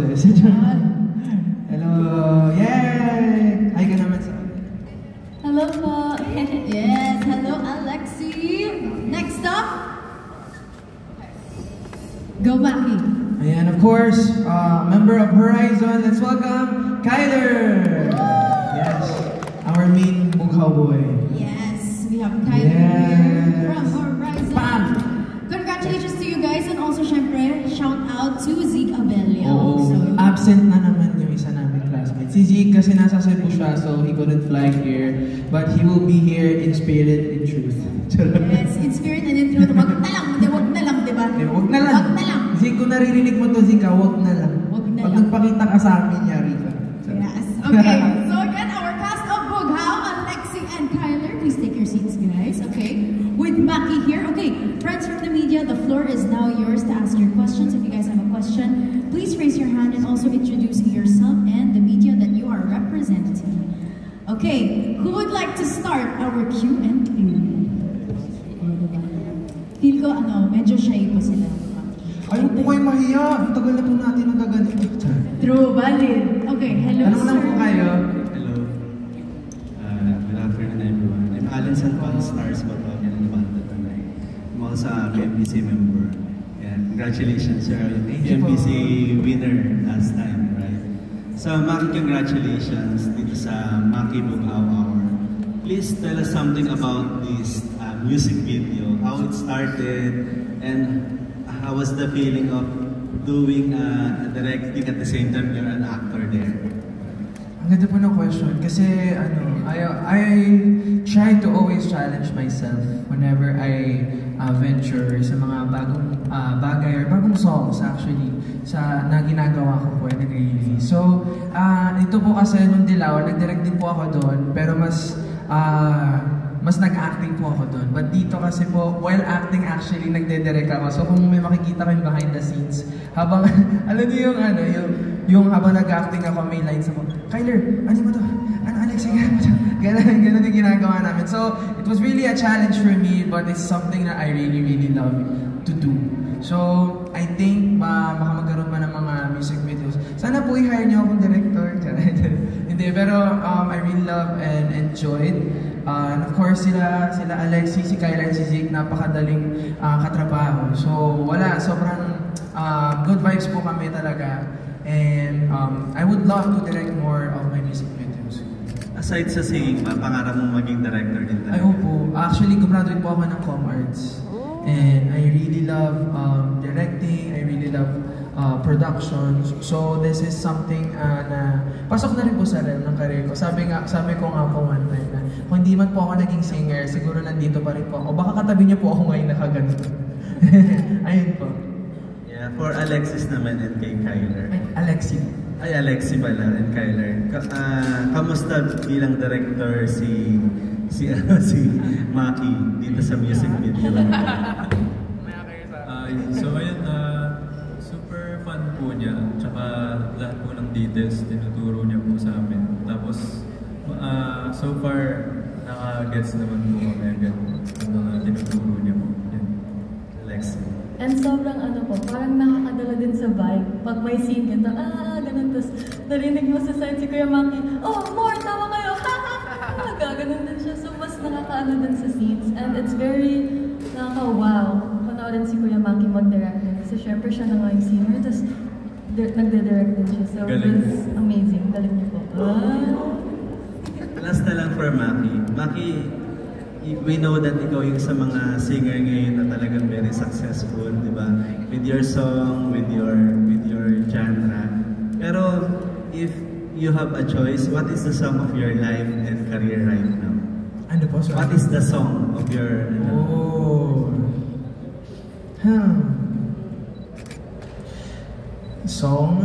Hello! Yay! Hi ka naman sa... Hello po! Yes! Hello, Alexi! Next up! Go, Maki! And of course, member of Horizon, let's welcome Kyler! Yes! Our main bughaw boy. Yes! We have Kyler here from Horizon. Bam! Congratulations to you guys, and also, syempre, shout out to Zeke Abelio. Oo, So, absent na naman yung isa namin classmate. Si Zeke kasi nasa Cebu siya, so he couldn't fly here. But he will be here in spirit, in truth. yes, in spirit and in truth. Wag na lang, diba? Wag na lang. Wag na lang. Zeke, kung naririnig mo to, Zeke, wag na lang. Wag na Pag lang. nagpakita ka sa amin, yari ka. Yes. Okay. So again, our cast of Bughaw, Alexi and Kyler, please take your seats, guys. Okay. With Maki here. Okay. Friends from the media, the floor is now yours to ask your questions. If you guys have a question, please raise your hand and also introduce yourself and the media that you are representing. Okay. Who would like to start our Q&A? Feel ko, medyo shy po sila. Ayaw po kayo mahiya. Ang tagal na po natin nagaganito. True, valid. Okay, hello, Ano lang po kayo? Hello. Good afternoon, everyone. I'm Alan Sanpan, Stars Batok, and banda tonight. I'm also a MPC member. And congratulations, sir. MPC winner last time, right? So, Maki, congratulations dito sa Maki Bughaw Hour. Please tell us something about this music video, how it started, and how was the feeling of doing directing at the same time you're an actor there? Ang ganda po ng question kasi I try to always challenge myself whenever I venture sa mga bagong bagay or bagong songs actually na ginagawa ko po at nag-release. So, ito po kasi nung Dilaw, nag-direct din po ako doon pero mas nag-acting po ako doon. But dito kasi po, while acting actually, nagde-direct ako. So kung may makikita kayong behind the scenes, habang, alam niyo yung habang nag-acting ako, may lines ako, Kyler, ano mo to? Ano, Alex, ganun yung ginagawa namin. So, it was really a challenge for me, but it's something that I really, really love to do. So, I think, baka magkaroon pa ng mga music videos. Sana po i-hire niyo akong director. Hindi, pero I really love and enjoyed. And of course, sila Alexi, si Kyler, si Zeke, napakadaling katrabaho. So, sobrang good vibes po kami talaga. And I would love to direct more of my music videos. Aside sa singing, pangarap mong maging director din tayo? Ay, opo. Actually, gumraduate po ako ng Com Arts. And I really love directing, I really love productions. So this is something na pasok na rin po sa realm ng career ko. Sabi ko nga po one time na kung hindi man po ako naging singer, siguro nandito pa rin po ako. Baka katabi niyo po ako ngayon nakaganito. Ayun po. Yeah, for Alexis naman and kay Kyler. Alexi. Ay, Alexi pala and Kyler. Kamusta bilang director si Maki dito sa music video? So ayun, super fun po niya. Tsaka lahat po ng details tinuturo niya po sa amin. Tapos so far naka-gets naman po kami agad ng mga tinuturo niya po. Yan. Alexi. And sobrang parang nakakadala din sa vibe. Pag may scene ganito, ganun. Tapos narinig mo sa side si Kuya Maki, oh, more, tawa kayo, gaganon din siya. So mas nakakaano din sa scenes. And it's very nakaka-wow. Panoorin si Kuya Maki mag-direct din. Kasi syempre siya na nga yung singer, tapos nagde-direct din siya. So it's amazing. Galing niyo po. Last na lang for Maki. Maki, we know that ikaw yung sa mga singer ngayon na talagang very successful, di ba? With your song, with your genre. Pero if you have a choice, what is the song of your life and career right now? Ano po? Sorry. What is the song of your... Song...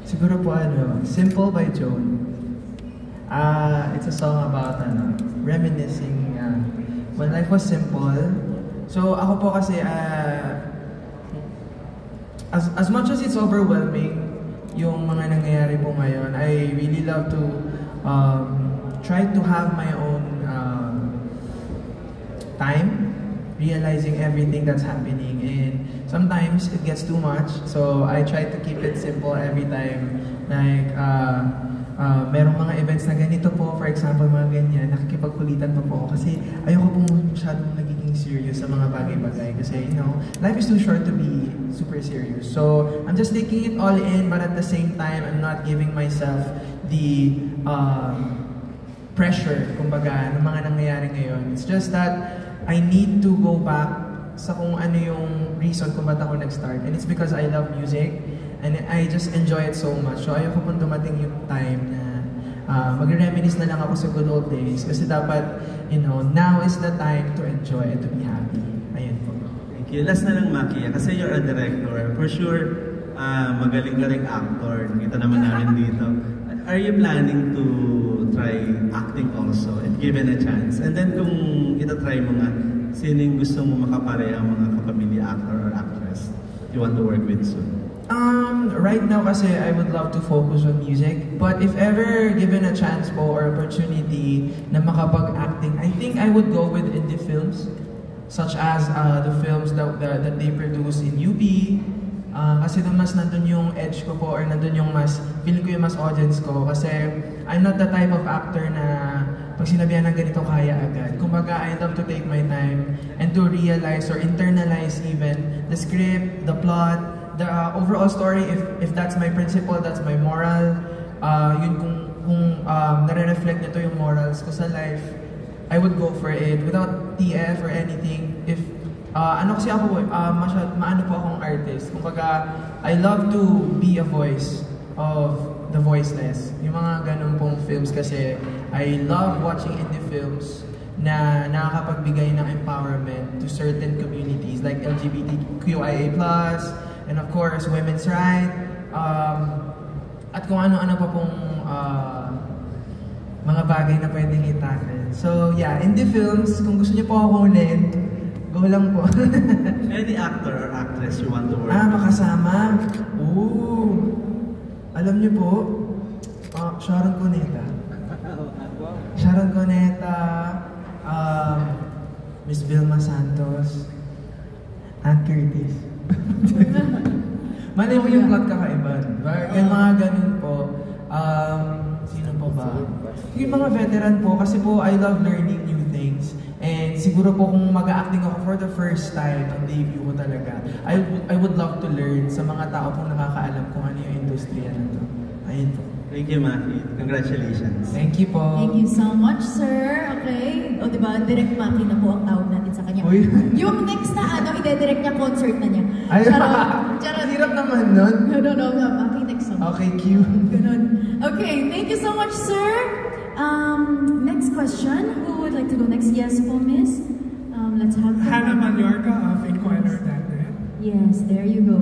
siguro po Simple by Joan. It's a song about reminiscing when life was simple. So ako po kasi as much as it's overwhelming yung mga nangyayari po ngayon, I really love to try to have my own time realizing everything that's happening. And sometimes it gets too much. So I try to keep it simple every time. Like, merong mga events na ganito po, for example, mga ganyan, nakikipagkulitan pa po ako kasi ayoko pong masyadong nagiging serious sa mga bagay-bagay kasi, you know, life is too short to be super serious. So, I'm just taking it all in, but at the same time, I'm not giving myself the pressure, kumbaga, ng mga nangyayari ngayon. It's just that I need to go back sa kung ano yung reason kung ba't ako nag-start. And it's because I love music. And I just enjoy it so much. So ayoko pong dumating yung time na mag-reminisce na lang ako sa good old days. Kasi dapat, you know, now is the time to enjoy and to be happy. Ayan po. Thank you. Last na lang, Maki. Kasi you're a director. For sure, magaling ka ring actor. Nakita naman namin dito. Are you planning to try acting also and given a chance? And then kung itatry mo nga, sino yung gusto mo makapareha mga kapamilya actor or actress you want to work with soon? Right now kasi I would love to focus on music, but if ever given a chance po or opportunity na makapag-acting, I think I would go with indie films, such as the films that they produce in UP, kasi doon mas nandun yung edge ko po or nandun yung mas, feeling ko yung mas audience ko kasi I'm not the type of actor na pag sinabihan ng ganito kaya agad. Kumbaga, I love to take my time and to realize or internalize even the script, the plot, the overall story, if that's my principle, that's my moral, yun kung nare-reflect nito yung morals ko sa life, I would go for it without TF or anything. If ano kasi ako, maano po akong artist. Kumbaga, I love to be a voice of the voiceless. Yung mga ganun pong films kasi, I love watching indie films na nakakapagbigay ng empowerment to certain communities like LGBTQIA+, and of course, women's rights, at kung ano-ano pa pong mga bagay na pwedeng i-tackle. So yeah, indie films, kung gusto niyo po ako ulit, go lang po. Any actor or actress you want to work with? Makasama? Ooh, alam niyo po, Sharon Cuneta. Sharon Cuneta, Miss Vilma Santos, Ann Curtis. Malay mo yung plot kakaiba, diba? Yung mga ganun po. Sino po ba? Yung mga veteran po, kasi po I love learning new things. And siguro po kung mag-acting ako for the first time, ang debut ko talaga, I would love to learn sa mga tao pong nakakaalam kung ano yung industriya na to. Ayun po. Thank you, Maki. Congratulations. Thank you po. Thank you so much, sir. Okay. O, diba? Direct Maki na po ang tawag natin sa kanya. Uy. Yung next na ide-direct niya, concert na niya. Ay, Charot. hirap naman nun. No. Maki, next song. Okay, cue. Ganun. Okay, thank you so much, sir. Next question. Who would like to go next? Yes po, miss. Let's have Hannah Mallorca of Inquirer.net. Yes, there you go.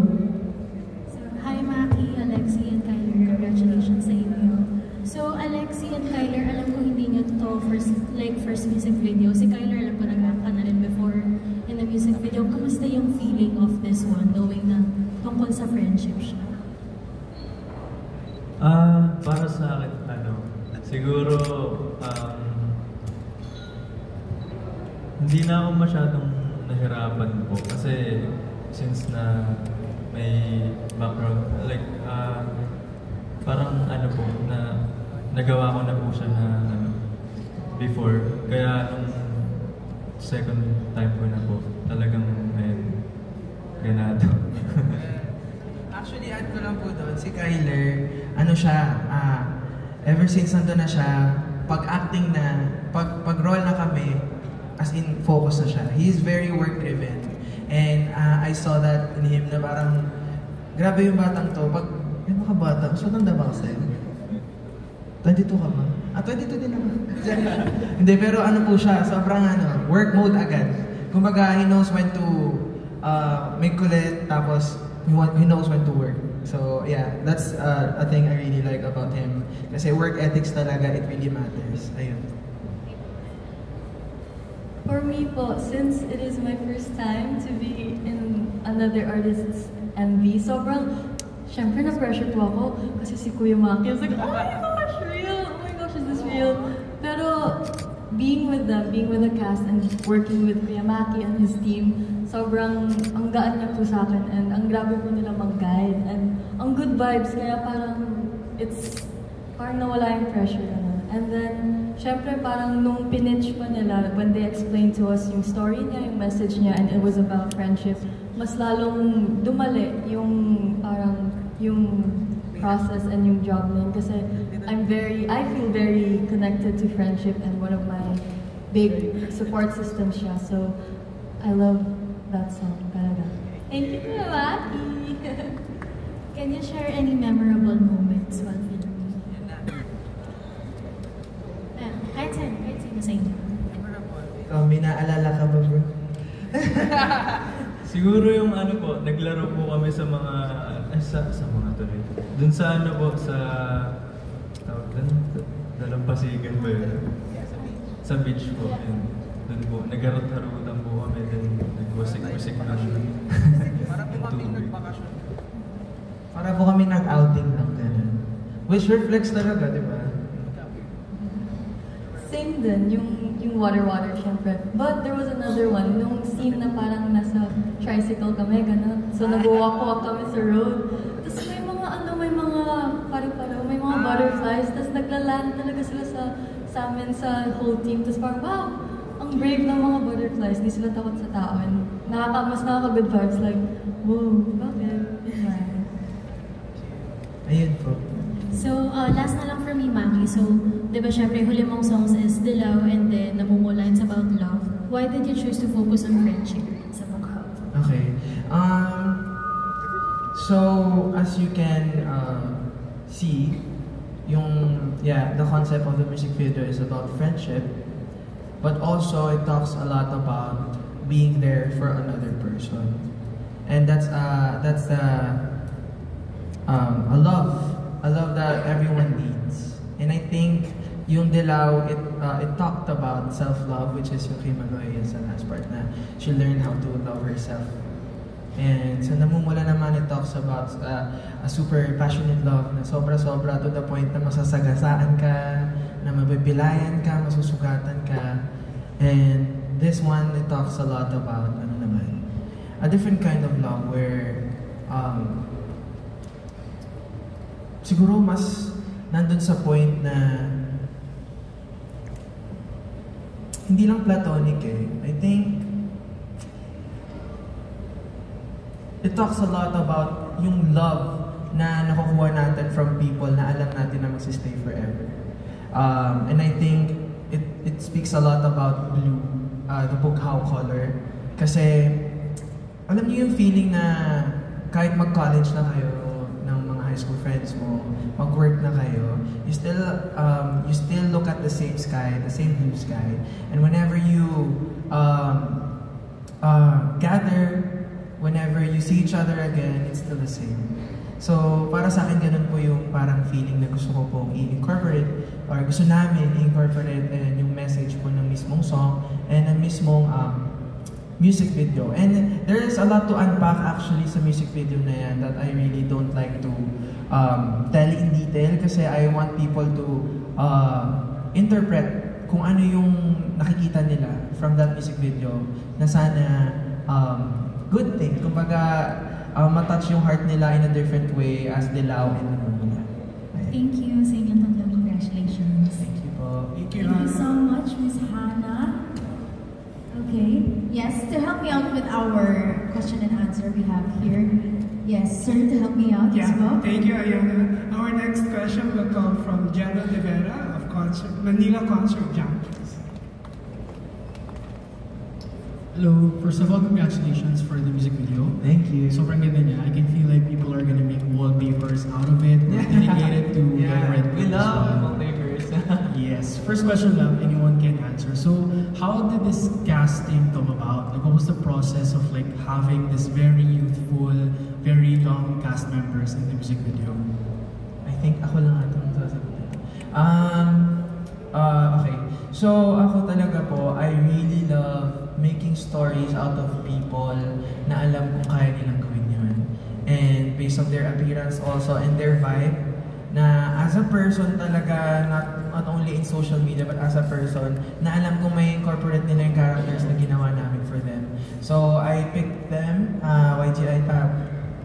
So, hi Maki, Alexi, and Kyler. Congratulations sa inyo. So, Alexi and Kyler, alam ko hindi nyo to first music video. Si Kyler, alam ko nag-act ka na rin before in the music video. Kamusta yung feeling of this one, knowing na tungkol sa friendship siya? Para sa akin, siguro, hindi na ako masyadong nahirapan po kasi since na may background, like, parang po, na nagawa ko na po siya na before. Kaya nung second time ko na po, talagang ganado. Actually, add ko lang po doon, si Kyler, ano siya, ever since nandun na siya, pag-acting na, pag-role na kami, as in, focus na siya. He is very work-driven. And I saw that in him na parang, grabe yung batang to. Pag, yung mga bata, mas matanda ba kasi? 22 ka ba? 22 din naman. Hindi, pero ano po siya, sobrang work mode agad. Kumbaga, he knows when to make kulit, tapos he knows when to work. So yeah, that's a thing I really like about him. Kasi work ethics talaga, it really matters. Ayun. For me po, since it is my first time to be in another artist's MV, syempre na-pressure po ako kasi si Kuya Maki. I was like, oh my gosh, real! Oh my gosh, is this real? Pero being with them, being with the cast and working with Kuya Maki and his team, sobrang ang gaan niya po sa akin and ang grabe po nila mag-guide and ang good vibes kaya parang nawala yung pressure na. And then, syempre parang nung pinitch pa nila, when they explained to us yung story niya, yung message niya, and it was about friendship, mas lalong dumali yung parang yung process and yung job niya. Kasi I feel very connected to friendship and one of my big support systems siya. So, I love that song talaga. Thank you, Kuya Maki. Can you share any memorable moments while filming? Kahit sino sa inyo. Ikaw, may naalala ka ba, bro? Siguro yung ano po, naglaro po kami sa mga, sa mga tuloy. Dun sa ano po, sa, tawag doon, Dalampasigan ba yun? Sa beach po, yun. Dun po, nagharot-harutan po kami, dun nagwasik-wasik na siya. Para po kami nag-bakasyon. Para po kami nag-outing lang ganun. Which reflects talaga, di ba? Same din, yung water, syempre. But there was another one, nung scene na parang nasa tricycle kami, gano'n. So nag-walk kami sa road. Tapos may mga paro-paro, may mga butterflies. Tapos naglaland talaga sila sa amin, sa whole team. Tapos parang, wow, ang brave ng mga butterflies. Di sila takot sa tao. And mas nakaka-good vibes, like, whoa, bakit? Ayun po. So, last na lang for me, Maki. So, di ba syempre, huli mong songs is Dilaw and then Namumula, it's about love. Why did you choose to focus on friendship sa Bughaw? Okay. So, as you can see, the concept of the music video is about friendship, but also it talks a lot about being there for another person. And that's a love that everyone needs. And I think yung Dilaw, it talked about self-love, which is yung kay Maloy sa last part na she learned how to love herself. And sa Namumula naman, it talks about a super passionate love na sobra-sobra to the point na masasagasaan ka, na mabibilayan ka, masusugatan ka. And this one, it talks a lot about a different kind of love where siguro mas nandun sa point na hindi lang platonic eh. I think it talks a lot about yung love na nakukuha natin from people na alam natin na magsistay forever. And I think it speaks a lot about blue, the Bughaw color. Kasi alam niyo yung feeling na kahit mag-college na kayo ng mga high school friends mo, mag-work na kayo, you still look at the same sky, the same blue sky. And whenever you gather, whenever you see each other again, it's still the same. So, para sa akin, ganun po yung parang feeling na gusto ko pong i-incorporate or gusto namin i-incorporate yung message po ng mismong song and ng mismong music video. And there is a lot to unpack actually sa music video na yan that I really don't like to tell in detail kasi I want people to interpret kung ano yung nakikita nila from that music video na sana good thing. Kumbaga, matouch yung heart nila in a different way as Dilaw and Namumula. Thank you sa inyong tatlo. Congratulations. Thank you po. Thank you. Thank you so much, Ms. Hannah. Okay. Yes, to help me out with our question and answer we have here. Yes, sir, to help me out as well. Thank you, Ayana. Our next question will come from Jenna De Vera of Manila Concert Junkies. Hello, first of all, congratulations for the music video. Thank you. Sobrang ganda niya. I can feel like people are gonna make wallpapers out of it. We're dedicated to the red. We love wallpapers. Yes. First question lang, anyone can answer. So, how did this casting come about? Like, what was the process of like having this very youthful, very young cast members in the music video? I think ako lang atong sasagutin. Okay. So, ako talaga po, I really love making stories out of people na alam kung kaya nilang gawin yun. And based on their appearance also and their vibe, na as a person talaga, not only in social media but as a person, na alam kong may incorporate nila yung characters na ginawa namin for them. So I picked them,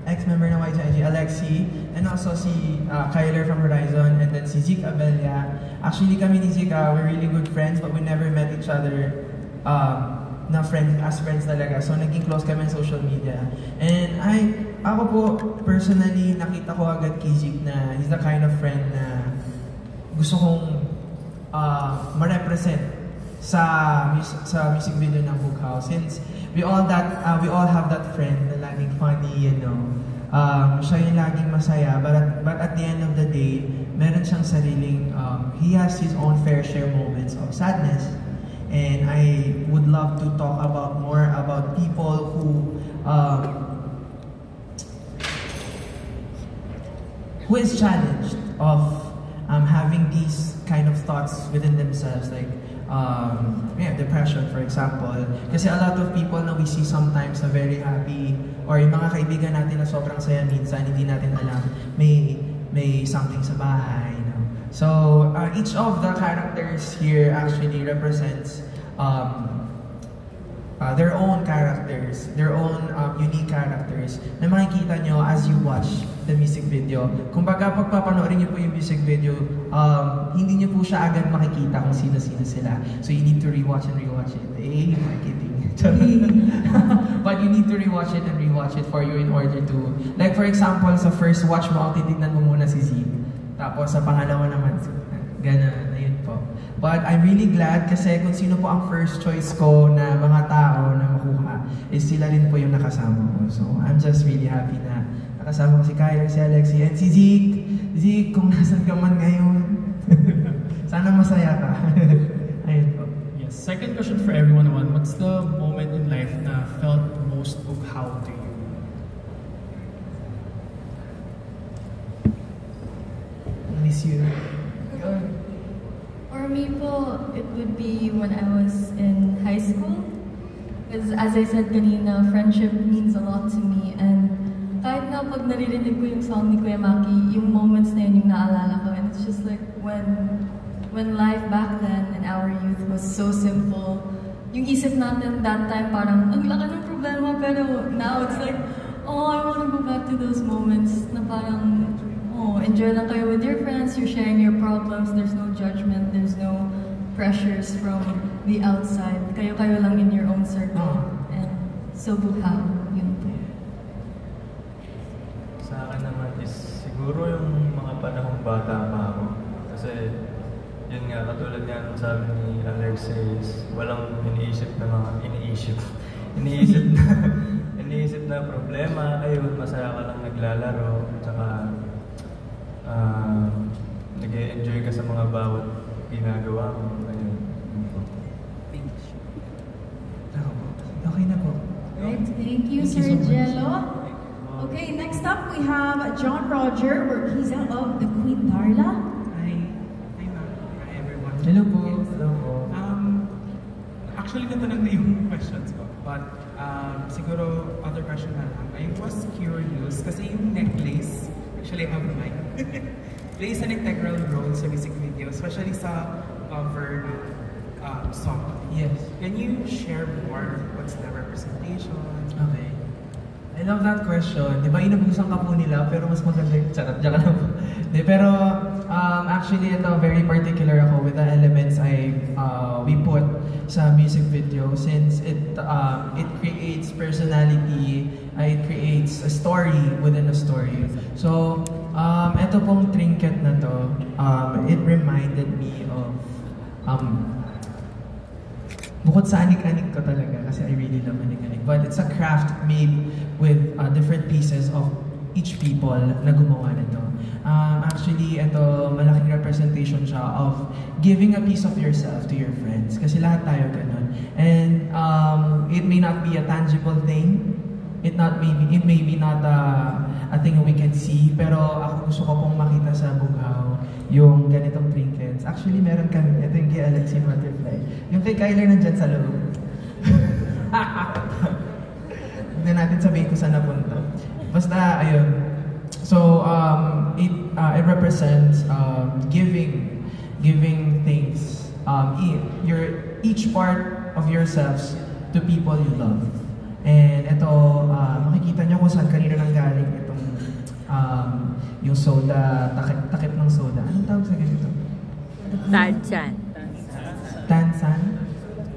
ex-member ng YGIG, Alexi, and also si Kyler from Horizon, and then si Zeke Abella. Actually kami ni Zeke, we're really good friends but we never met each other na as friends talaga. So naging close kami on social media. And ako po, personally, nakita ko agad kay Zeke na he's the kind of friend na gusto kong ma-represent sa music video ng Bughaw. Since we all have that friend na laging funny, you know. Siya yung laging masaya, but at the end of the day, meron siyang sariling, he has his own fair share moments of sadness. And I would love to talk more about people who is challenged of having these kind of thoughts within themselves, like depression, for example. Kasi a lot of people na we see sometimes na very happy, or yung mga kaibigan natin na sobrang saya minsan, hindi natin alam, may something sa bahay. You know? So each of the characters here actually represents their own characters, their own unique characters na makikita nyo as you watch the music video. Kung baga pagpapanoorin nyo po yung music video, hindi nyo po siya agad makikita kung sino-sino sila. So you need to rewatch and rewatch it. Marketing. But you need to rewatch it and rewatch it for you in order to, like for example, sa first watch mo, titignan mo muna si Zeke. Tapos sa pangalawa naman, ganun, ayun po. But I'm really glad kasi kung sino po ang first choice ko na mga tao na makuha, is sila rin po yung nakasama ko. So I'm just really happy na nakasama ko si Kyler, si Alexi, and si Zeke. Zeke, kung nasan ka man ngayon, sana masaya ka. Ayun po. Yes, second question for everyone naman, what's the moment in life na felt most Bughaw to you? Miss you. For me po, it would be when I was in high school. Because as I said kanina, friendship means a lot to me. And kahit na pag naririnig ko yung song ni Kuya Maki, yung moments na yun yung naalala ko. And it's just like when life back then in our youth was so simple. Yung isip natin that time parang, ang laki ng problema. Pero now it's like, oh, I want to go back to those moments na parang, enjoy lang kayo with your friends, you're sharing your problems, there's no judgment, there's no pressures from the outside. Kayo-kayo lang in your own circle. And so Bughaw, yun po. Sa akin naman is siguro yung mga panahong bata pa ako. Kasi yun nga, katulad nga nung sabi ni Alexis, walang iniisip na problema, ayun, masaya ka lang naglalaro, tsaka nag-e-enjoy ka sa mga bawat ginagawa mo. Ayun. Okay na po. Right, thank you, Sir Jello. Okay, next up we have John Roger, where he's out of the Queen Darla. Hi, ma'am. Hi, everyone. Hello po. Hello po. Actually, natanong na yung questions ko. But siguro, other question na lang. I was curious kasi yung necklace, actually I have mine, plays an integral role sa music video, especially sa cover song. Yes. Can you share more? What's the representation? Okay. I love that question. Di ba inabusan ka po nila, pero mas maganda yung charot. Diyan ka lang po. Pero actually, ito, very particular ako with the elements we put sa music video since it creates personality, it creates a story within a story. So, ito pong trinket na to, it reminded me of bukod sa anik-anik ko talaga kasi I really love anik-anik. But it's a craft made with different pieces of each people na gumawa nito. Actually, ito malaking representation siya of giving a piece of yourself to your friends. Kasi lahat tayo ganun. And it may not be a tangible thing. It may be not a thing we can see. Pero ako gusto ko pong makita sa Bughaw yung ganitong trinkets. Actually, meron kami. Ito yung kay Alexi Butterfly. Yung kay Kyler nandyan sa loob. Hindi natin sabihin kung saan napunta. Basta, ayun. So it represents giving things, each part of yourselves to people you love. And ito, makikita nyo kung saan kanina nanggaling itong yung soda, takip ng soda. Anong tawag sa ganito? Tansan. Tansan?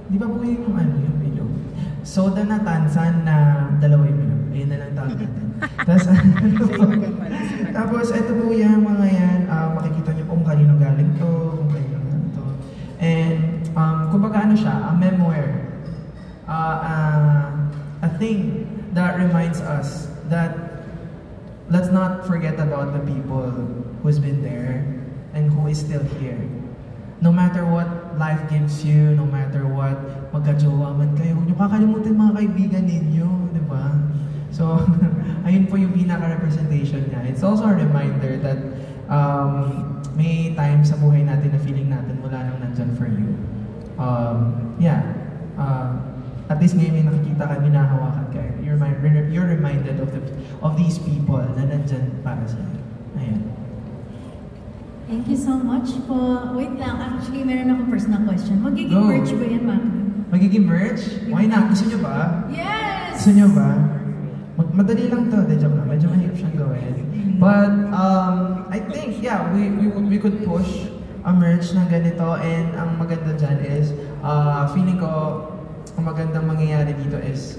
Di ba po yung yung bilog? Soda na tansan na dalawa yung bilog. Ayun na lang tawag natin. Tapos ito po yung mga yan, makikita nyo po kung kanino galing to, kung kanino galing to. And kumbaga ano siya, a memoir. A thing that reminds us that let's not forget about the people who's been there and who is still here. No matter what life gives you, no matter what magkajowa man kayo, huwag niyo kakalimutan mga kaibigan ninyo, di ba? So, ayun po yung pinaka-representation niya. It's also a reminder that may time sa buhay natin na feeling natin wala nang nandyan for you. At least ngayon may nakikita ka, minahawakan ka. You're reminded of these people na nandyan para sa iyo. Ayan. Thank you so much po. Wait lang, actually meron akong personal question. Magiging merch ba yan, Maki? Magiging merch? Why not? Gusto nyo ba? Yes! Gusto nyo ba? Madali lang to. Joke lang. Medyo mahirap siyang gawin. But I think, yeah, we could push a merch na ganito, and ang maganda dyan is, feeling ko, ang magandang mangyayari dito is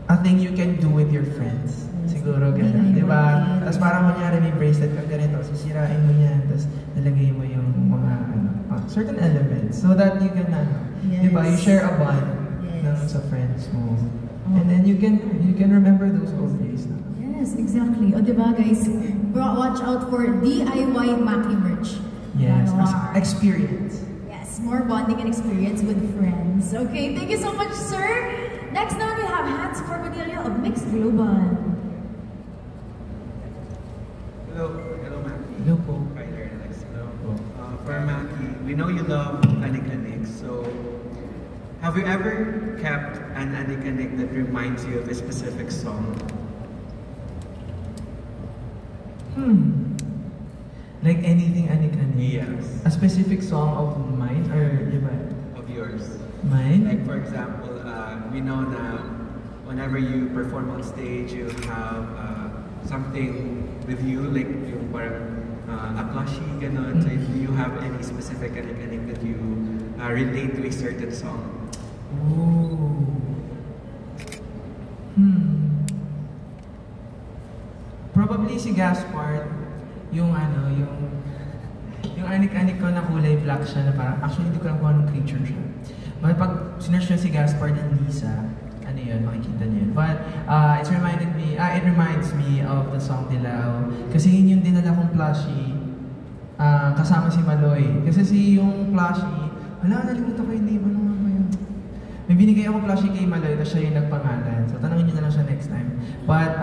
a thing you can do with your friends. Siguro gano'n, di ba? Tapos parang kunyari may bracelet ka ganito, sisirain mo yan, tapos nalagay mo yung mga certain elements so that you can, di ba, you share a bond sa friends mo. And then you can remember those old days. Yes, exactly. O di ba guys, watch out for DIY Maki merch. Yes, experience. More bonding and experience with friends. Okay, thank you so much, sir. Next now we have Hans Corbanillo of Mix Global. Hello, Maki. Hello po. For Maki, we know you love Anik-Anik, so have you ever kept an Anik-Anik that reminds you of a specific song? Like anything Anik-Anik? Yes. A specific song of mine or iba? Of yours. Mine? Like for example, we know na whenever you perform on stage, you have something with you, like yung parang a plushie, ganon. So do you have any specific Anik-Anik that you relate to a certain song? Ooh. Probably si Gaspard. Yung Anik-Anik ko na kulay black siya na parang, actually hindi ko alam kung anong creature siya. But pag sinerch nyo si Gaspard and Lisa, ano yun, makikita nyo yun. But it reminds me of the song Dilaw. Kasi yun yung dinala kong plushie kasama si Maloy. Kasi yung plushie, nalimutan ko yung name, ano nga ba yun? May binigay ako plushie kay Maloy, tapos siya yung nagpangalan. So tanongin nyo na lang siya next time. But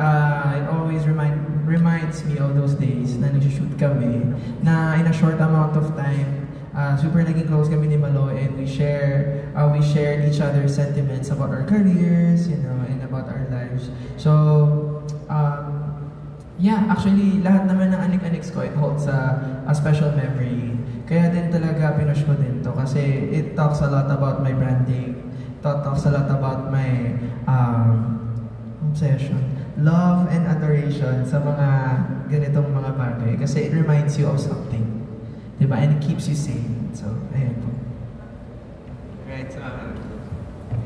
it always reminds me of those days na nag-shoot kami, na in a short amount of time, super naging close kami ni Maloy, and we shared each other's sentiments about our careers, and about our lives. So, yeah, actually, lahat naman ng Anik-Aniks ko, it holds a special memory. Kaya din talaga pinush ko din to, kasi it talks a lot about my branding, it talks a lot about my obsession, love and adoration sa mga ganitong mga bagay, kasi it reminds you of something, diba? And it keeps you sane. So, ayan po. Right.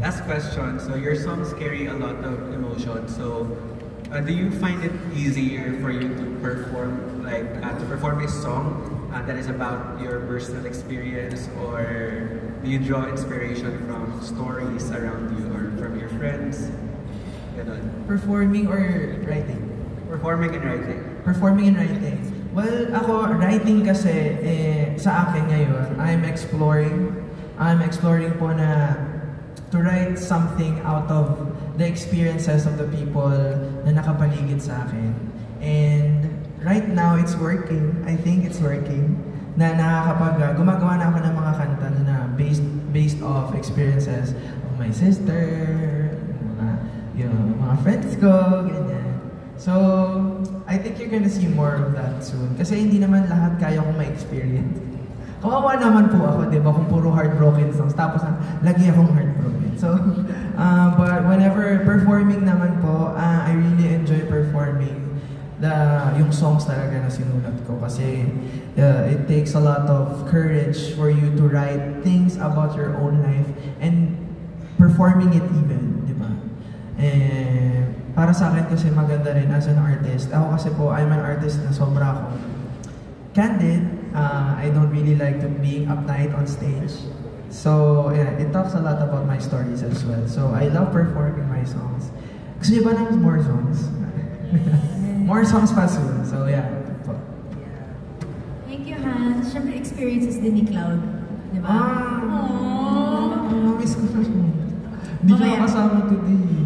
Last question. So your songs carry a lot of emotion. So do you find it easier for you to perform, to perform a song that is about your personal experience, or do you draw inspiration from stories around you or from your friends? Performing or writing? Performing and writing. Performing and writing. Well, ako, writing kasi, sa akin ngayon, I'm exploring po na to write something out of the experiences of the people na nakapaligid sa akin. And right now, it's working. I think it's working. Na gumagawa na ako ng mga kanta na based off experiences of my sister, yung mga friends ko, ganyan. So, I think you're gonna see more of that soon. Kasi hindi naman lahat kaya kong ma-experience. Kawawa naman po ako, di ba? Kung puro heartbroken songs, tapos lagi akong heartbroken. So, but whenever performing naman po, I really enjoy performing yung songs talaga na sinulat ko. Kasi it takes a lot of courage for you to write things about your own life and performing it even, di ba? And para sa akin kasi maganda rin as an artist. Ako kasi po, I'm an artist na sobra akong candid. I don't really like being uptight on stage. So, yeah, it talks a lot about my stories as well. So, I love performing my songs. Gusto niyo ba ng more songs? More songs pa soon. So, yeah. Thank you, Hans. Siyempre, experiences din ni Cloud. Di ba? Miss ko na siya. Hindi siya makasama today.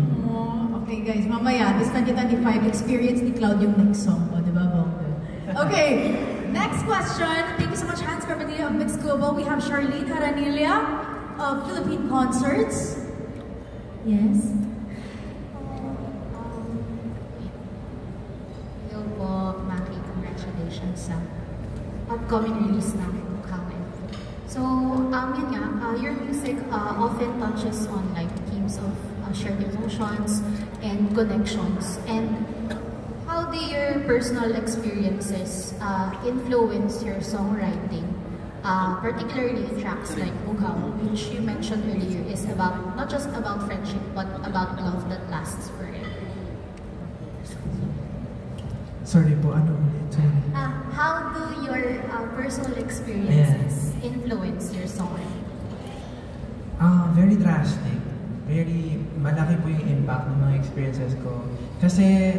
Okay, guys. Mamaya, this 2025 experience ni Cloud yung next song ko. Di ba, Bongga? Okay. Next question. Thank you so much, Hans Carpentilla of Mix Global. We have Charlene Haranilia of Philippine Concerts. Yes. Hello po, Maki. Congratulations sa upcoming release ng Bughaw. So, yun nga, your music often touches on like themes of shared emotions and connections. And how do your personal experiences influence your songwriting, particularly in tracks like Bughaw, which you mentioned earlier is about not just about friendship but about love that lasts forever? Sorry po, ano ulit? How do your personal experiences influence your songwriting? Very drastic. Very malaki po yung impact ng mga experiences ko. Kasi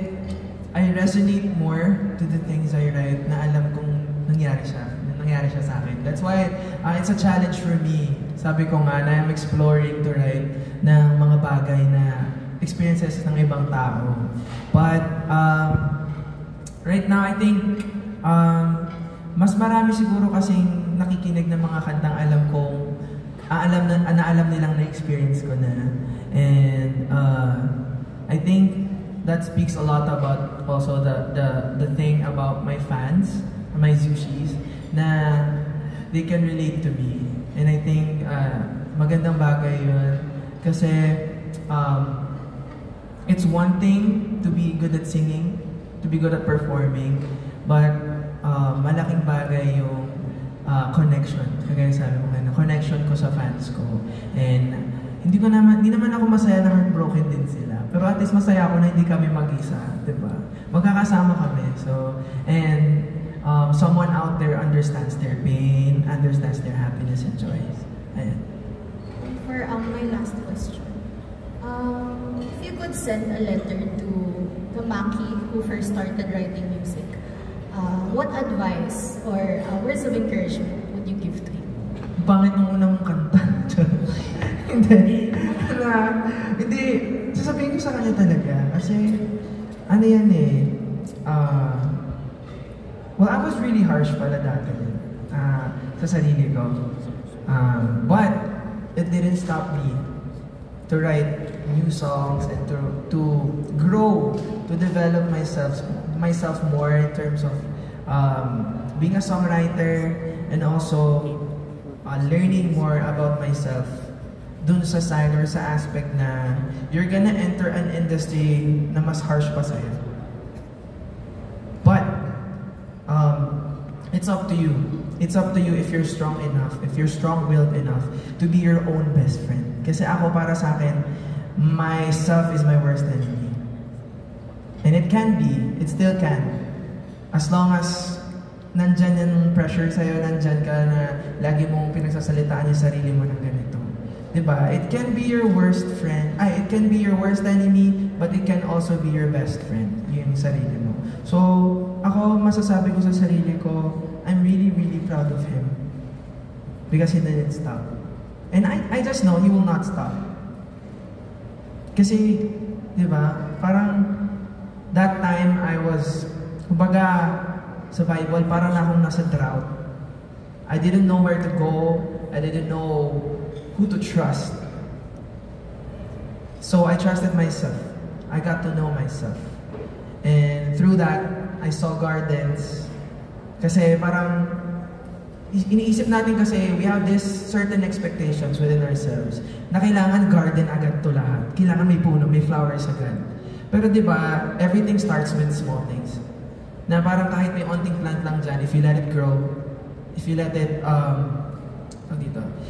I resonate more to the things I write na alam kong nangyari siya sa akin. That's why it's a challenge for me. Sabi ko nga na I'm exploring to write ng mga bagay na experiences ng ibang tao. But right now I think mas marami siguro kasing nakikinig ng mga kantang alam kong alam nilang na-experience ko na. And I think that speaks a lot about also the thing about my fans, my Zushis, na they can relate to me. And I think magandang bagay yun. Kasi it's one thing to be good at singing, to be good at performing, but malaking bagay yung connection. Kagaya sabi mo kanina, connection ko sa fans ko. And hindi naman ako masaya na heartbroken din sila. Pero at least masaya ako na hindi kami mag-isa, di ba? Magkakasama kami. So, and someone out there understands their pain, understands their happiness and joys. Ayan. For my last question, if you could send a letter to the Maki who first started writing music, what advice or words of encouragement would you give to him? Pangit nung unang kanta. Hindi. Hindi. Sasabihin ko sa kanya talaga. Kasi, ano yan eh. Well, I was really harsh pala dati. Sa sarili ko. But, it didn't stop me to write new songs and to grow, to develop myself more in terms of being a songwriter and also learning more about myself dun sa side or sa aspect na you're gonna enter an industry na mas harsh pa sa'yo. But it's up to you. It's up to you if you're strong enough, if you're strong-willed enough to be your own best friend. Kasi ako, para sa akin, myself is my worst enemy. And it can be, it still can. As long as nandyan yung pressure sa'yo, nandyan ka na lagi mong pinagsasalitaan yung sarili mo ng ganito. Diba? It can be your worst friend. It can be your worst enemy, but it can also be your best friend. Yung sarili mo. So, ako, masasabi ko sa sarili ko, I'm really, really proud of him. Because he didn't stop. And I just know he will not stop. Kasi, diba, parang that time I was, kumbaga, sa Bible, parang akong nasa drought. I didn't know where to go. I didn't know who to trust. So I trusted myself. I got to know myself. And through that, I saw gardens. Kasi parang, iniisip natin kasi we have this certain expectations within ourselves na kailangan garden agad to lahat. Kailangan may puno, may flowers agad. Pero di ba, everything starts with small things. Na parang kahit may onting plant lang dyan, if you let it grow, if you let it,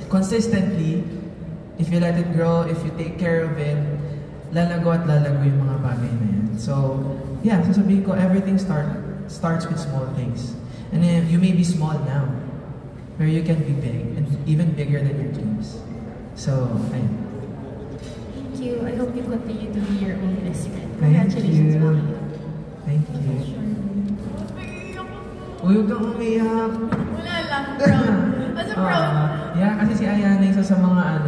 consistently, if you let it grow, if you take care of it, lalago at lalago yung mga bagay na yan. So, yeah, sasabihin ko, everything starts with small things. And then, you may be small now, where you can be big, and even bigger than your dreams. So, ayun. Thank you. I hope you continue to be your own best friend. Thank Congratulations, you. Maki. Thank you. Uy, huwag kang umiyak. Wala lang, proud. As a proud. Yeah, kasi si Ayana isa sa mga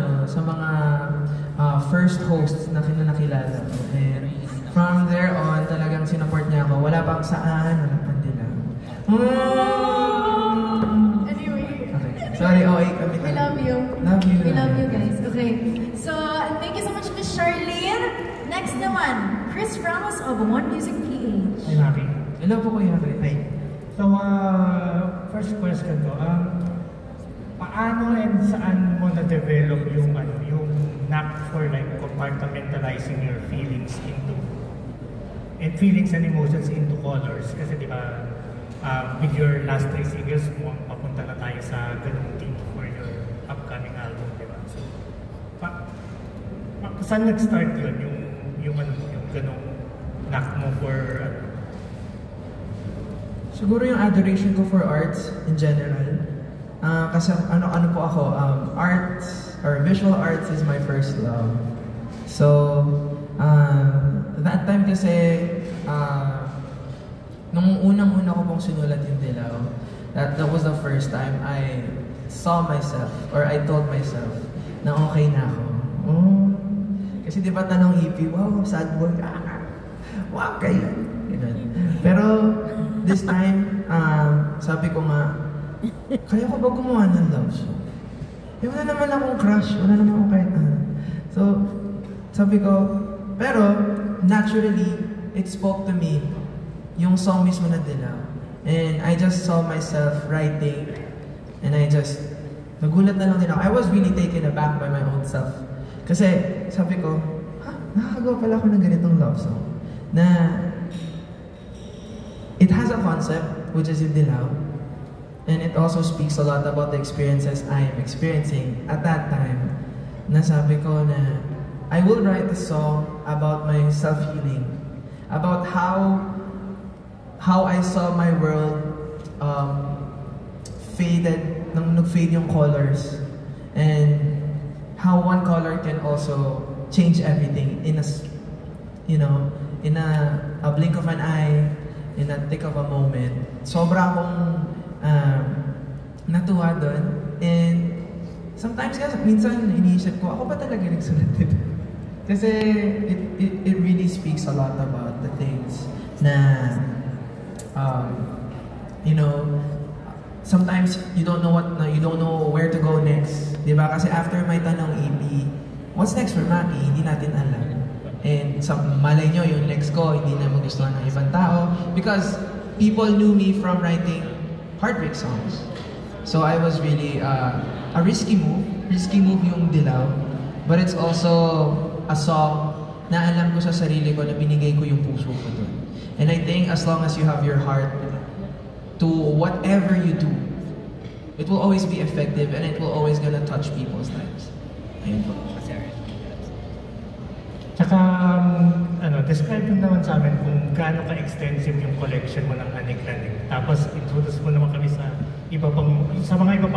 first hosts na nakilala ko. And from there on, talagang sinuport niya ako. Wala pang saan, wala pang dilang. Anyway. Okay. Sorry, OA kami We love you. Love you. We love you guys. Okay. So, thank you so much, Miss Charlene. Next naman, Chris Ramos of One Music PH. Hi, Maki. Hello po Kuya Chris. Hi. So, first question ko, paano and saan mo na-develop yung knack for like compartmentalizing your feelings and emotions into colors? Kasi di ba, with your last 3 singles mo, papunta na tayo sa ganung theme for your upcoming album, di ba? So, saan nag-start yun? Yung ganung knack mo for Siguro yung adoration ko for arts in general. Kasi ano po ako, arts or visual arts is my first love. So, that time kasi, nung unang-una ko pong sinulat yung Dilaw, that was the first time I saw myself or I told myself na okay na ako. Kasi di ba tanong EP, wow, sad boy, wow, kaya. Pero, this time, sabi ko nga, kaya ko ba gumawa ng love song? Wala naman akong crush, wala naman akong kahit ano. So, sabi ko, pero, naturally, it spoke to me, yung song mismo na Dilaw. And I just saw myself writing, and nagulat na lang din ako. I was really taken aback by my own self. Kasi, sabi ko, nakakagawa pala ako ng ganitong love song. Na, it has a concept, which is in Dilaw, and it also speaks a lot about the experiences I am experiencing at that time. Nasabi ko na I will write a song about my self-healing, about how I saw my world faded, nung nag-fade yung colors, and how one color can also change everything in a blink of an eye, in a tick of a moment. Sobra akong natuwa doon. And sometimes kasi, minsan iniisip ko, ako ba talaga nagsulat nito? Kasi it really speaks a lot about the things na, sometimes you don't know where to go next. Diba? Kasi after my Tanong EP, what's next for Maki? Hindi natin alam. And malay nyo, yung next ko, hindi na magustuhan ng ibang tao. Because people knew me from writing heartbreak songs. So I was really a risky move yung Dilaw. But it's also a song na alam ko sa sarili ko na binigay ko yung puso ko dun. And I think as long as you have your heart to whatever you do, it will always be effective and it will always gonna touch people's lives. Ayun po. Tsaka, describe mo naman sa amin kung gaano ka-extensive yung collection mo ng anik-anik. Tapos, introduce mo naman kami sa mga iba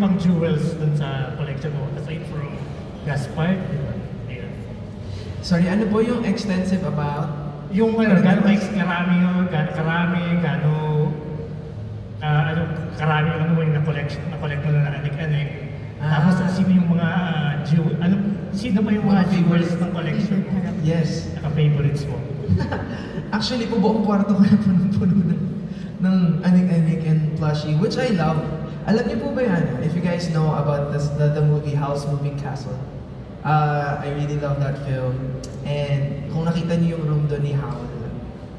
pang jewels dun sa collection mo, aside from Gaspard, di ba? Yeah. Sorry, ano po yung extensive about? Yung gaano karami yung na-collect mo na anik-anik. Tapos, sino yung mga sino ba yung mga jewels ng collection mo? Yes. Naka-favorites mo? Actually po, buong kwarto ko na punong-puno ng anik-anik and plushie, which I love. Alam niyo po ba yan? If you guys know about the movie House Moving Castle. I really love that film. And kung nakita niyo yung room doon ni Howl,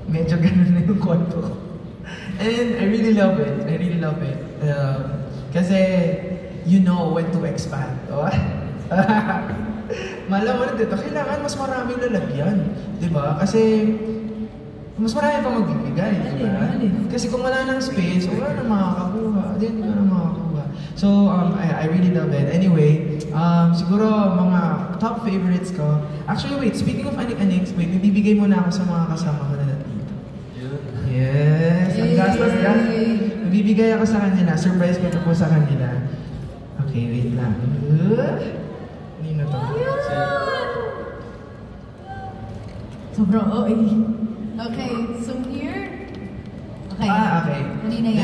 medyo ganun na yung kwarto ko. And I really love it. I really love it. Kasi you know when to expand. Oh? Malaman natin ito, kailangan mas maraming lalagyan. Diba? Kasi mas marami pang magbibigay. Diba? Kasi kung wala ng space, wala na makakakuha. Hindi ka na makakakuha. So, I really love it. Anyway, siguro mga top favorites ko. Actually, wait, speaking of Anik-Aniks, wait, bibigay muna ako sa mga kasama ko na dito. Yes! Ang gastos. Bibigay ako sa kanila. Surprise ko ito po sa kanila. Okay, wait lang. Nino to. Sobrang OA. Okay, so here. Okay. Okay.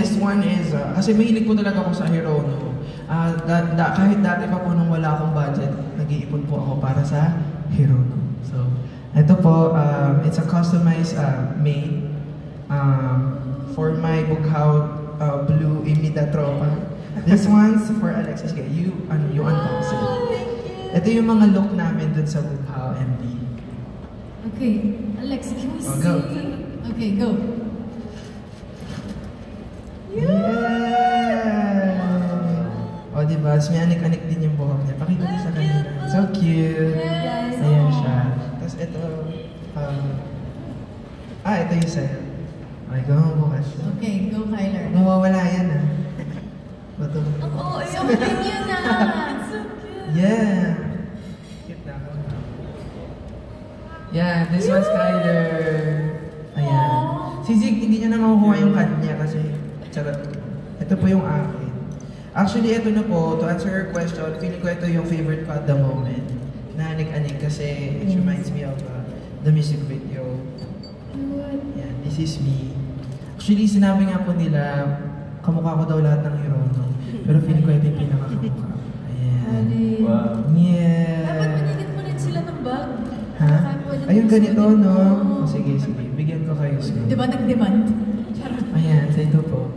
This one is, kasi mahilig po talaga ako sa Hirono. Kahit dati pa po nung wala akong budget, nag-iipon po ako para sa Hirono. So, ito po, it's a customized made for my Bughaw Blue Imida Tropa. This one's for Alexis. You unbox it. Ito yung mga look namin dun sa Bughaw MD. Okay, Alexis, can we see? Go. Okay, go. Yeah! O, diba? May anik-anik din yung buhok niya. Pakita niyo sa kanila. So cute! Yes. Ayan siya. Tapos ito, ito yung sa'yo. Okay, go bukas. Okay, go Kyler. Mawawala yan, ah. Bato. Oh, so cute yun na! So cute! Yeah! Cute na ako. Yeah, this one's Kyler. Ayan. Si Zig, hindi niya na makukuha yung kanya kasi charot. Ito po yung akin. Actually, ito na po, to answer your question, feeling ko ito yung favorite ko at the moment. Na Anik-Anik kasi it reminds me of the music video. Yeah, this is me. Actually, sinabi nga po nila, kamukha ko daw lahat ng Hirono. Pero feeling ko ito yung pinakakamukha. Ayan. Wow. Yeah. Dapat pinigit mo rin sila ng bag. Ha? Ayun, ganito, no? Oh, sige. Bigyan ko kayo. Diba nag-demand? Ayan, sa ito po.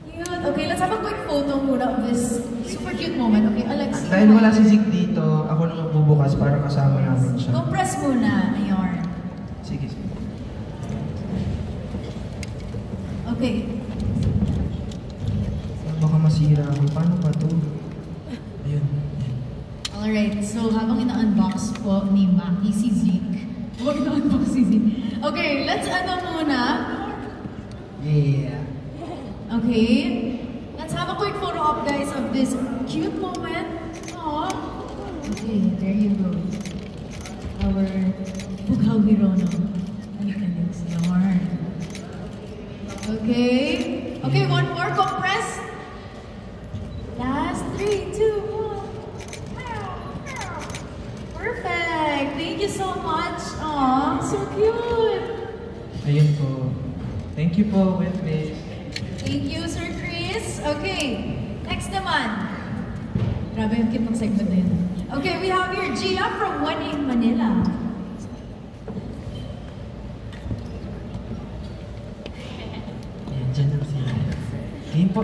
Cute. Okay, let's have a quick photo muna of this super cute moment. Okay, Alex. Dahil wala si Zig dito, ako na magbubukas para kasama namin siya. Compress muna. Ayun. Sige. Okay. Baka masira ako. Paano ba ito? Ayun. Alright, so habang ina-unbox po ni Maki si Zeke. Huwag ina-unbox si Zeke. Okay, let's muna. Yeah. Okay. Let's have a quick photo op, guys, of this cute moment. Aww. Okay, there you go. Our Bughaw Hirono. Anik-Aniks. Yarn. Okay. Okay, one more compress. Last 3, 2, 1. Perfect. Thank you so much. Aw, so cute. Ayun po. Thank you po, Winfish. Thank you, Sir Chris. Okay, next naman. Grabe yung cute ng segment na yun. Okay, we have here Gia from One in Manila. Ayan, dyan ang siya. Game po.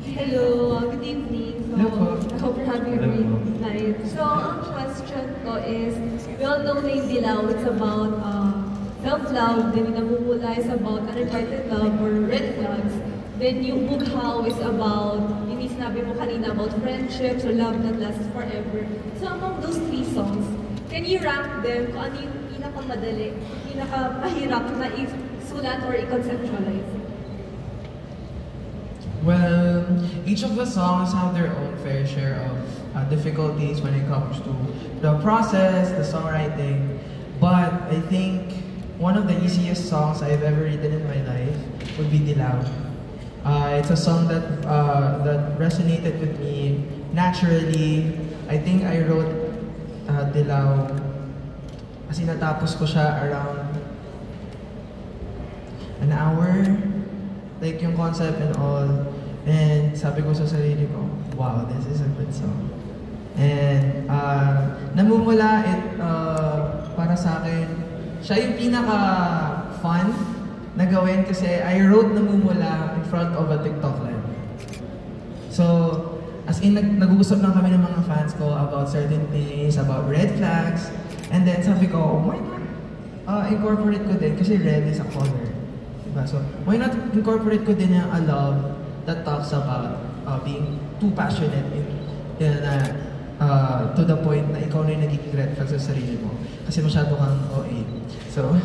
Hello, good evening. So, Hello po. I hope you're having a great night. So, ang question ko is, we all know na yung Dilaw, it's about self-love, then yung Namumula is about unrequited love or red flags. Then yung Bughaw is about, yung sinabi mo kanina, about friendships or love that lasts forever. So, among those three songs, can you rank them kung ano yung pinakamadali, pinakamahirap na isulat or i-conceptualize? Well, each of the songs have their own fair share of difficulties when it comes to the process, the songwriting. But I think one of the easiest songs I've ever written in my life would be Dilaw. It's a song that resonated with me naturally. I think I wrote Dilaw kasi natapos ko siya around an hour, like yung concept and all. And sabi ko sa sarili ko, wow, this is a good song. And Namumula, para sa akin, siya yung pinaka-fun na gawin kasi I wrote Namumula in front of a TikTok live. So, As in, nag-uusap lang kami ng mga fans ko about certain things, about red flags. And then sabi ko, why not incorporate ko din? Kasi red is a color. Diba? So, why not incorporate ko din a love that talks about being too passionate to the point na ikaw na yung nagiging red flag sa sarili mo. Kasi masyado kang OA. So,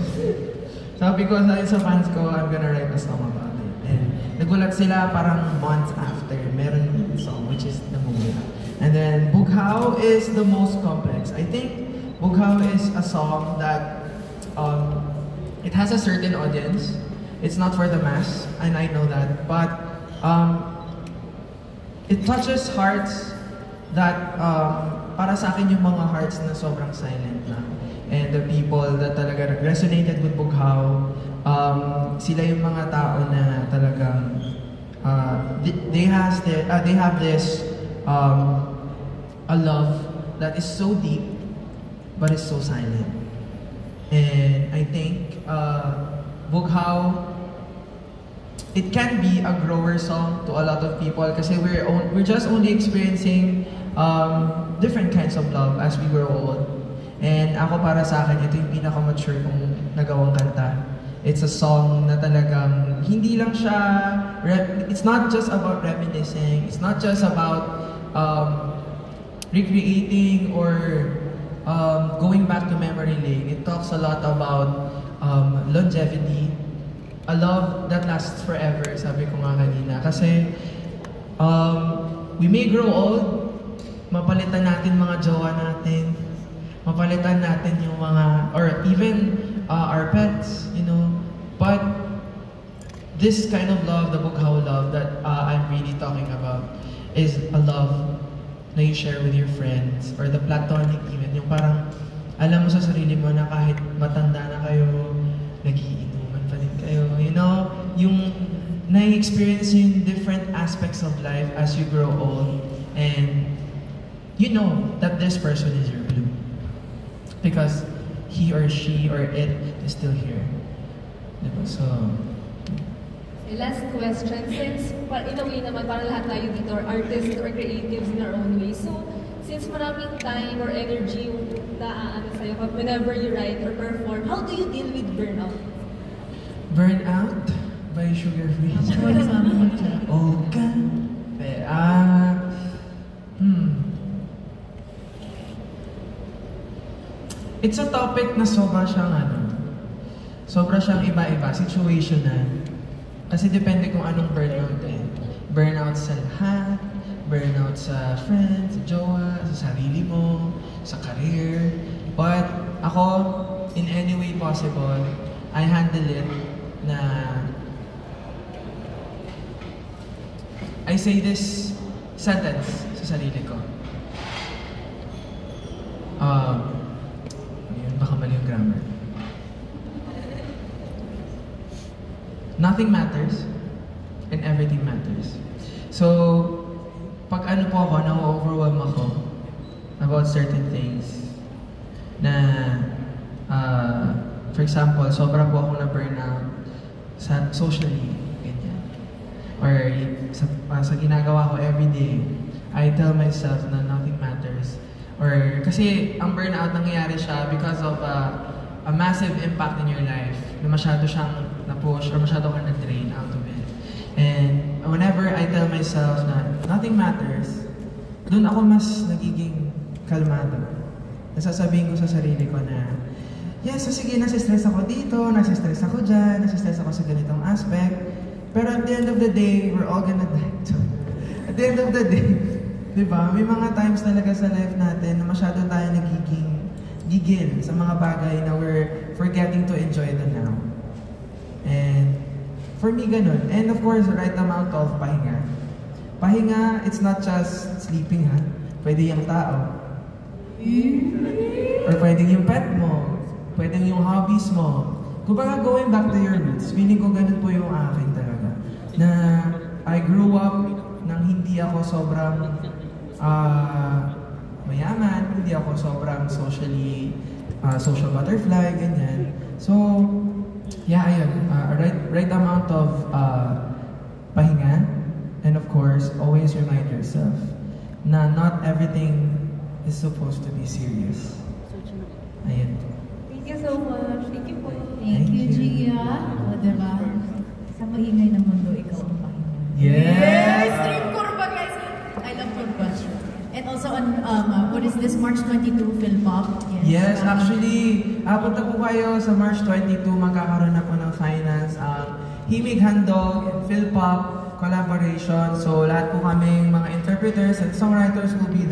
sabi ko sa fans ko, I'm gonna write a song about it. And nagulat sila parang months after, meron yung song, which is Namumula. And then, Bughaw is the most complex. I think Bughaw is a song that it has a certain audience. It's not for the mass, and I know that. But it touches hearts that para sa akin yung mga hearts na sobrang silent na. And the people that talaga resonated with Bughaw, sila yung mga tao na talagang they have this a love that is so deep but is so silent. And I think Bughaw, it can be a grower song to a lot of people kasi we're just only experiencing different kinds of love as we grow old. And ako para sa akin, ito yung pinaka-mature kong nagawang kanta. It's a song na talagang hindi lang siya, it's not just about reminiscing, it's not just about recreating or going back to memory lane. It talks a lot about longevity, a love that lasts forever, sabi ko nga kanina. Kasi we may grow old, mapalitan natin mga jowa natin, mapalitan natin yung mga, or even our pets, you know. But this kind of love, the Bughaw love that I'm really talking about, is a love na you share with your friends, or the platonic even, yung parang alam mo sa sarili mo na kahit matanda na kayo, nagiinuman pa din kayo, you know, yung na-experience yung different aspects of life as you grow old, and you know that this person is your blue. Because he or she or it is still here. Diba? So, last question, since in a way naman, para lahat tayo dito are artists or creatives in our own way. So, since maraming time or energy yung naaano sa'yo whenever you write or perform, how do you deal with burnout? Burnout by Sugar Free. Okay. It's a topic na sobra siyang iba-iba, situational. Kasi depende kung anong burnout eh. Burnout sa lahat, burnout sa friends, sa jowa, sa sarili mo, sa career. But ako, in any way possible, I handle it na I say this sentence sa sarili ko. Baka mali yung grammar. Nothing matters and everything matters. So, pag ano po ako, na-overwhelm ako about certain things na, for example, sobra po ako na-burnout socially, ganyan. Or sa ginagawa ko everyday, I tell myself na nothing matters. Or kasi ang burnout nangyayari siya because of a massive impact in your life na masyado siyang na-push or masyado kang na-drain out of it. And whenever I tell myself na nothing matters, doon ako mas nagiging kalmado. Nasasabihin ko sa sarili ko na, yes, so sige, nasistress ako dito, nasistress ako dyan, nasistress ako sa ganitong aspect. Pero at the end of the day, we're all gonna die. At the end of the day, diba? May mga times talaga sa life natin na masyado tayo nagiging gigil sa mga bagay na we're forgetting to enjoy the now. And for me, ganun. And of course, the right amount of pahinga. Pahinga, it's not just sleeping, ha? Pwede yung tao. Or pwede yung pet mo. Pwede yung hobbies mo. Kumbaga, going back to your roots, feeling ko ganun po yung akin talaga. Na I grew up nang hindi ako sobrang mayaman, hindi ako sobrang social butterfly, ganyan. So, yeah, ayun. Right amount of pahinga. And of course, always remind yourself na not everything is supposed to be serious. Ayan. Thank you so much. Thank you po. Thank you, Gia. O, diba? Sa maingay ng mundo, ikaw ang pahinga. Yes! Stream Kurba, guys! I love Kurba. And also on, what is this, March 22, Philpop? Yes, actually, punta po kayo sa March 22, magkakaroon na po ng finance. Himig Handog, Philpop, collaboration. So, lahat po kaming mga interpreters and songwriters will be there.